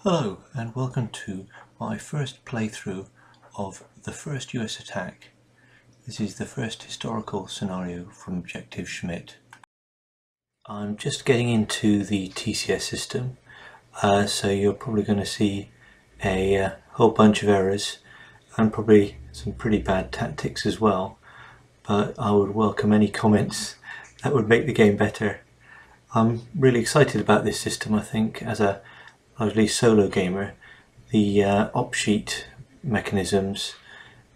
Hello and welcome to my first playthrough of the first US attack. This is the first historical scenario from Objective Schmidt. I'm just getting into the TCS system, so you're probably going to see a whole bunch of errors and probably some pretty bad tactics as well, but I would welcome any comments that would make the game better. I'm really excited about this system. I think as a largely solo gamer, the op sheet mechanisms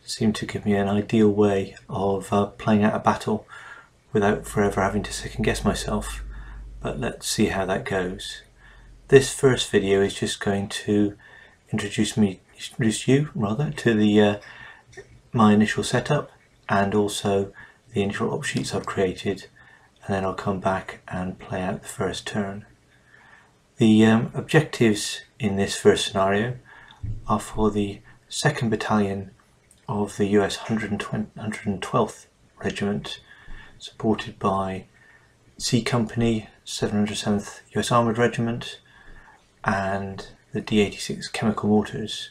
seem to give me an ideal way of playing out a battle without forever having to second guess myself, but let's see how that goes. This first video is just going to introduce you to the my initial setup and also the initial op sheets I've created, and then I'll come back and play out the first turn. The objectives in this first scenario are for the 2nd Battalion of the US 112th Regiment, supported by C Company, 707th US Armoured Regiment and the D-86 Chemical Mortars,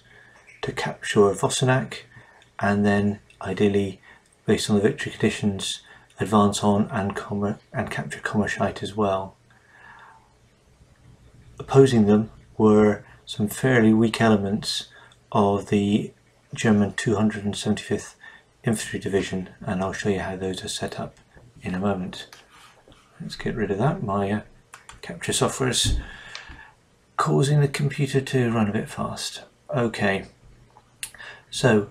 to capture Vossenac and then, ideally, based on the victory conditions, advance on and capture Kommerscheid as well. Opposing them were some fairly weak elements of the German 275th Infantry Division, and I'll show you how those are set up in a moment. Let's get rid of that. My capture software is causing the computer to run a bit fast. Okay, so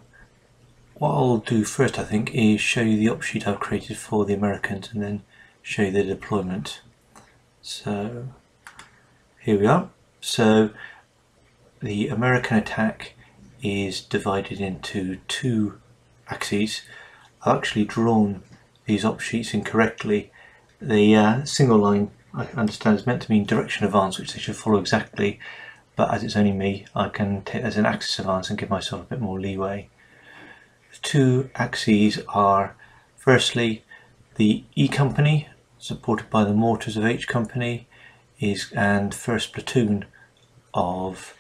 what I'll do first, I think, is show you the op sheet I've created for the Americans and then show you the deployment. So here we are. So the American attack is divided into two axes. I've actually drawn these op sheets incorrectly. The single line, I understand, is meant to mean direction advance, which they should follow exactly, but as it's only me, I can take that as an axis advance and give myself a bit more leeway. The two axes are, firstly, the E Company, supported by the mortars of H Company, and 1st Platoon of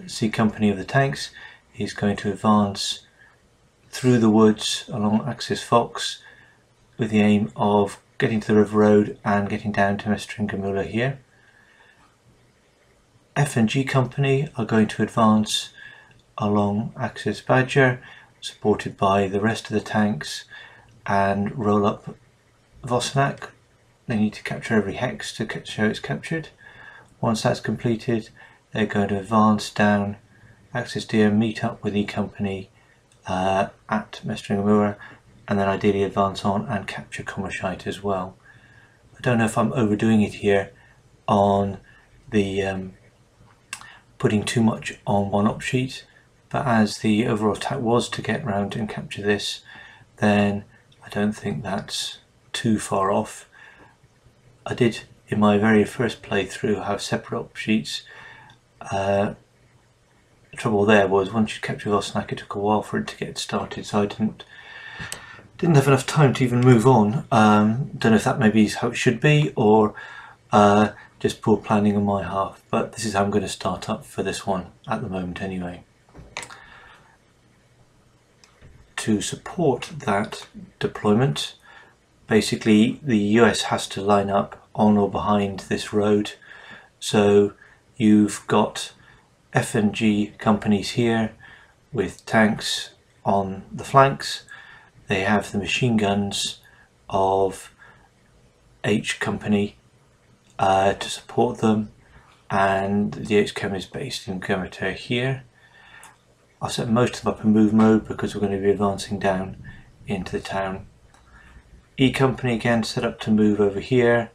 C Company of the tanks is going to advance through the woods along Axis Fox with the aim of getting to the River Road and getting down to Mestringemüller here. F and G Company are going to advance along Axis Badger, supported by the rest of the tanks, and roll up Vossenac. They need to capture every hex to show it's captured. Once that's completed, they're going to advance down Axis Deer, meet up with E Company at Mestringemüller, and then ideally advance on and capture Kommerscheid as well. I don't know if I'm overdoing it here on the putting too much on one op sheet, but as the overall attack was to get round and capture this, then I don't think that's too far off. I did, in my very first playthrough, have separate op sheets. The trouble there was once you capture Vossenac, it took a while for it to get started, so I didn't have enough time to even move on. Don't know if that maybe is how it should be, or just poor planning on my half, but this is how I'm going to start up for this one at the moment anyway. To support that deployment, basically the US has to line up on or behind this road, so you've got F and G companies here with tanks on the flanks. They have the machine guns of H Company to support them, and the H Chem is based in Guermeter here. I'll set most of them up in move mode because we're going to be advancing down into the town. E Company again set up to move over here,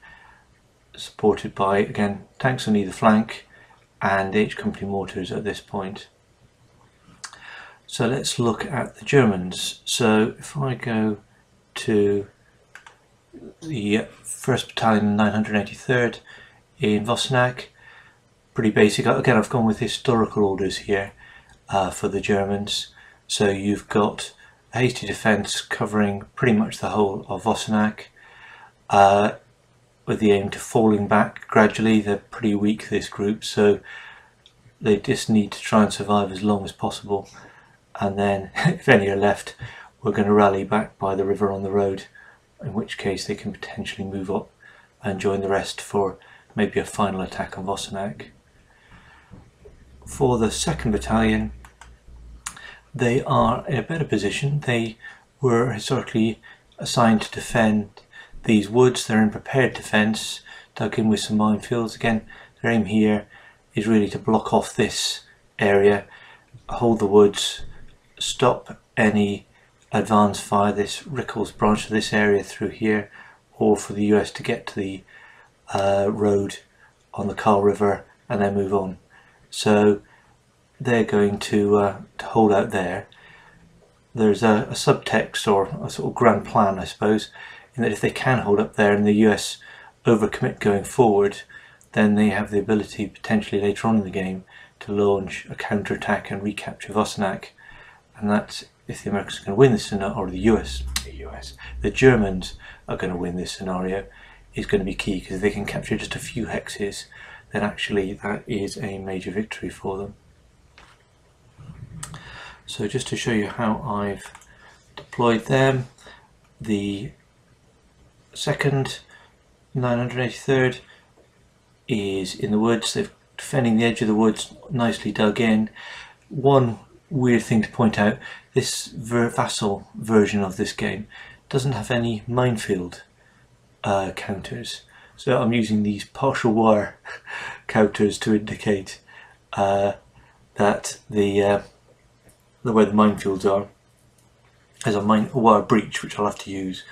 supported by, again, tanks on either flank and the H Company mortars at this point. So let's look at the Germans. So if I go to the 1st Battalion 983rd in Vossenac, pretty basic. Again, I've gone with historical orders here for the Germans. So you've got a hasty defence covering pretty much the whole of Vossenac, with the aim to falling back gradually. They're pretty weak, this group, so They just need to try and survive as long as possible, and then if any are left, we're going to rally back by the river on the road, in which case they can potentially move up and join the rest for maybe a final attack on Wassenach. For the 2nd Battalion, they are in a better position. They were historically assigned to defend these woods. They're in prepared defence, dug in with some minefields. Again, their aim here is really to block off this area, hold the woods, stop any advance fire, this Rickles branch of this area through here, or for the US to get to the road on the Carl River and then move on. So they're going to hold out there. There's a subtext, or a sort of grand plan, I suppose, in that if they can hold up there and the US overcommit going forward, then they have the ability potentially later on in the game to launch a counterattack and recapture Wassenach. And that's if the Americans are going to win this scenario, or the Germans are going to win this scenario, is going to be key, because if they can capture just a few hexes, then actually that is a major victory for them. So just to show you how I've deployed them, the 2nd 983rd is in the woods. They're defending the edge of the woods, nicely dug in. One weird thing to point out, this Vassal version of this game doesn't have any minefield counters, so I'm using these partial wire counters to indicate that where the minefields are. There's a wire breach which I'll have to use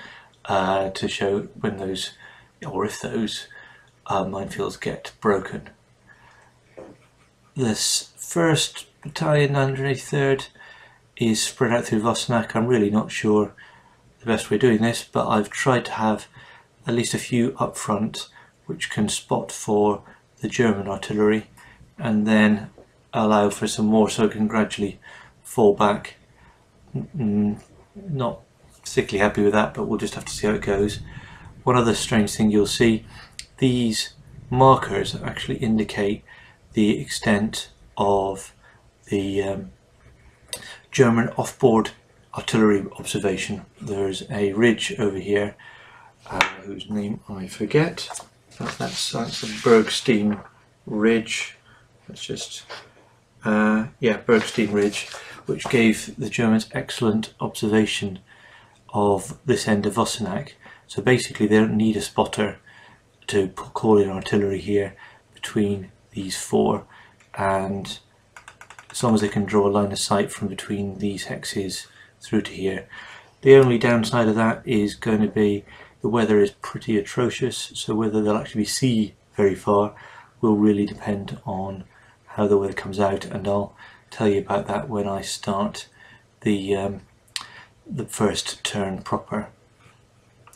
to show when those, or if those minefields get broken. This 1st Battalion 983rd is spread out through Wassenach. I'm really not sure the best way of doing this, but I've tried to have at least a few up front which can spot for the German artillery, and then allow for some more so it can gradually fall back. Not particularly happy with that, but we'll just have to see how it goes. One other strange thing you'll see, these markers actually indicate the extent of the German off-board artillery observation. There's a ridge over here whose name I forget. That's the Bergstein Ridge. That's just Bergstein Ridge, which gave the Germans excellent observation of this end of Wassenach. So basically they don't need a spotter to call in artillery here between these four, and as long as they can draw a line of sight from between these hexes through to here. The only downside of that is going to be the weather is pretty atrocious, so whether they'll actually see very far will really depend on how the weather comes out, and I'll tell you about that when I start the first turn proper.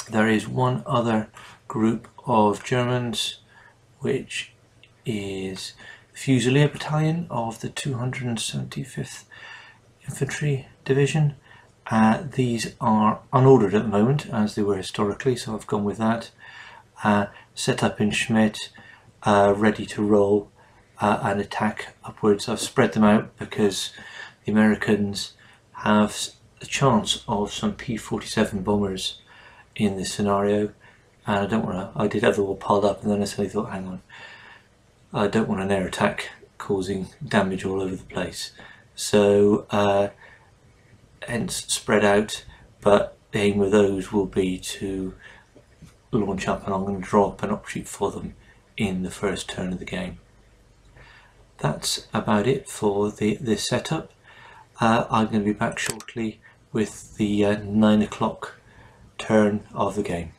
There is one other group of Germans, which is the Fusilier Battalion of the 275th Infantry Division. These are unordered at the moment, as they were historically, so I've gone with that. Set up in Schmidt, ready to roll and attack upwards. I've spread them out because the Americans have a chance of some P-47 bombers in this scenario, and I don't want to. I did have them all piled up, and then I suddenly thought, hang on, I don't want an air attack causing damage all over the place. So hence spread out, but the aim of those will be to launch up, and I'm going to draw up an opshoot for them in the first turn of the game. That's about it for this setup. I'm going to be back shortly with the 9 o'clock turn of the game.